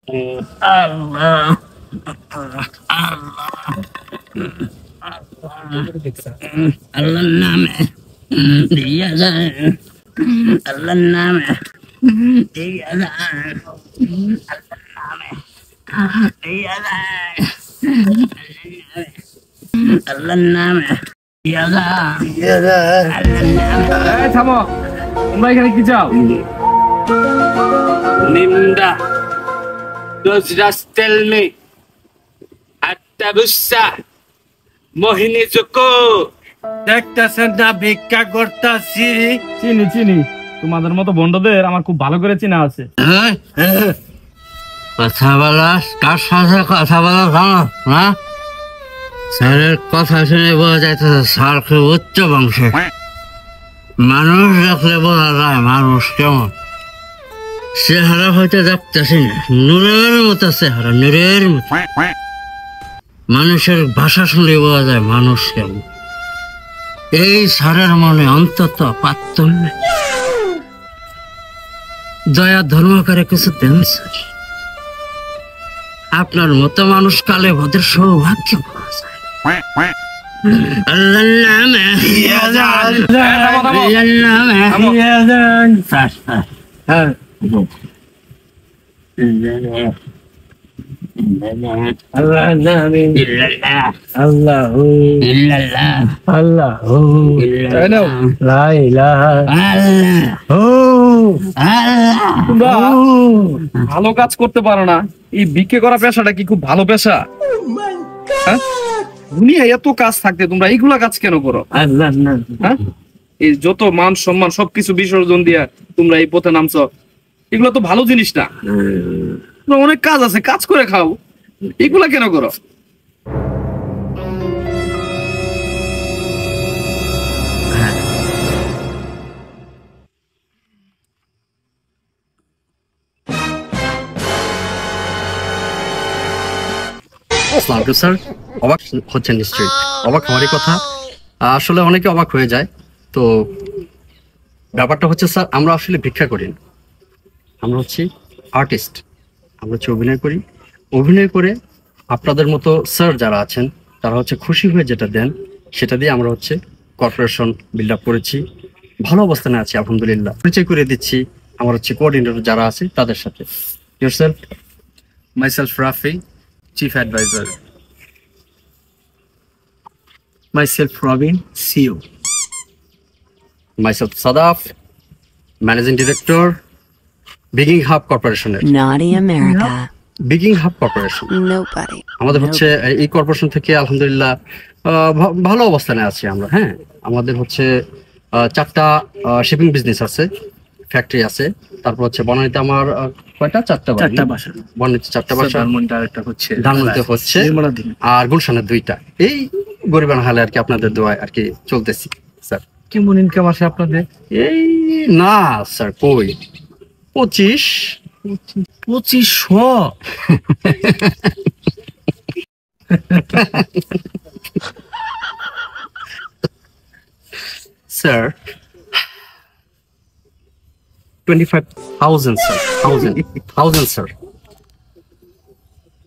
আল্লাহ আল্লাহর নামে দিয়া যায়, আল্লাহর নামে দিয়া যায়, আল্লাহর নামে দিয়া যায়, আল্লাহর নামে দিয়া যায়, আল্লাহর নামে। থামো, তোমরা এখানে কি চাও? নিন্দা দোজরাস্তেলনি আত্মাবুসা মোহিনী চুকু দেখতেছেন না ভিক্ষা করতেছি। চিনি চিনি, তোমাদের মতো বন্ধুদের আমার খুব ভালো করে চিনা আছে। কথা বলা কার সাথে কথা বলা জানো না? স্যারের কথা শুনে বোঝা যাইতেছে স্যার খুব উচ্চ বংশে। মানুষ দেখলে বোঝা যায় মানুষ কেমন। চেহারা হয়তো দেখতেছি না, নূরের মতো চেহারা, নূরের মতো। মানুষের ভাষা শুনলে বোঝা যায় মানুষ কেমন। এই স্যারের মনে অন্তত পাত্র নেই। দয়া ধর্ম করে কিছু দেন স্যার। আপনার মতো মানুষ কালে ভদ্র সৌভাগ্য পাওয়া যায়। আল্লাহর নামে আল্লাহর নামে স্যার স্যার আল্লাহ নামে আল্লাহ ইল্লাল্লাহ আল্লাহ লা ইলাহা তোমরা ভালো কাজ করতে পারো না? এই ভিক্ষে করা পেশাটা কি খুব ভালো পেশা? হ্যাঁ, দুনিয়ায় এত কাজ থাকতে তোমরা এইগুলা কাজ কেন করো? আল্লাহ নামে হ্যাঁ, এই যত মান সম্মান সবকিছু বিসর্জন দিয়া তোমরা এই পথে নামছো, এগুলো তো ভালো জিনিস না। তোমরা অনেক কাজ আছে, কাজ করে খাও, এগুলা কেন করো? স্যার অবাক হচ্ছেন নিশ্চয়ই। অবাক হওয়ারই কথা, আসলে অনেকে অবাক হয়ে যায়। তো ব্যাপারটা হচ্ছে স্যার, আমরা আসলে ভিক্ষা করি না, আমরা হচ্ছি আর্টিস্ট। আমরা হচ্ছে অভিনয় করি, অভিনয় করে আপনাদের মতো স্যার যারা আছেন তারা হচ্ছে খুশি হয়ে যেটা দেন সেটা দিয়ে আমরা হচ্ছে কর্পোরেশন বিল্ড আপ করেছি। ভালো অবস্থানে আছি আলহামদুলিল্লাহ। পরিচয় করে দিচ্ছি আমার হচ্ছে কোঅর্ডিনেটর যারা আছে তাদের সাথে। Yourself? Myself Rafi, Chief Advisor. Myself Robin, CEO. Myself Sadaf, Managing Director, Bigging Hub Corporation. Naughty America. Bigging Hub Corporation. Nobody. আমাদের হচ্ছে এই কর্পোরেশন থেকে আলহামদুলিল্লাহ ভালো অবস্থানে আছি আমরা। হ্যাঁ, আমাদের হচ্ছে 4টা শিপিং বিজনেস আছে, ফ্যাক্টরি আছে। তারপর হচ্ছে বনানীতে আমার কয়টা? 4টা বাসা। বনানীতে 4টা বাসা, ধানমন্ডিতে হচ্ছে, ধানমন্ডিতে হচ্ছে, আর গুলশানে 2টা। এই গরিবান হালে আর কি আপনাদের দোয়ায় আর কি চলতেছি স্যার। কেমন ইনকাম আসে আপনাদের? এই না স্যার, কই 2500। Sir 25,000 sir, 1000 sir.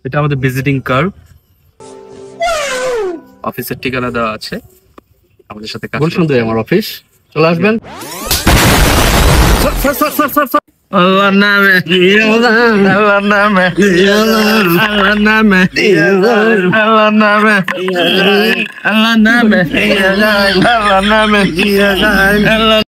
এটা আমাদের ভিজিটিং কার্ড, অফিসের ঠিকানা দেওয়া আছে, আমাদের সাথে কাজ গুলশান 2 আমার অফিস, চলে আসবেন। আল্লাহর নামে আল্লাহর নামে আল্লাহর নামে আল্লাহর নামে আল্লাহর নামে আল্লাহর নামে আল্লাহ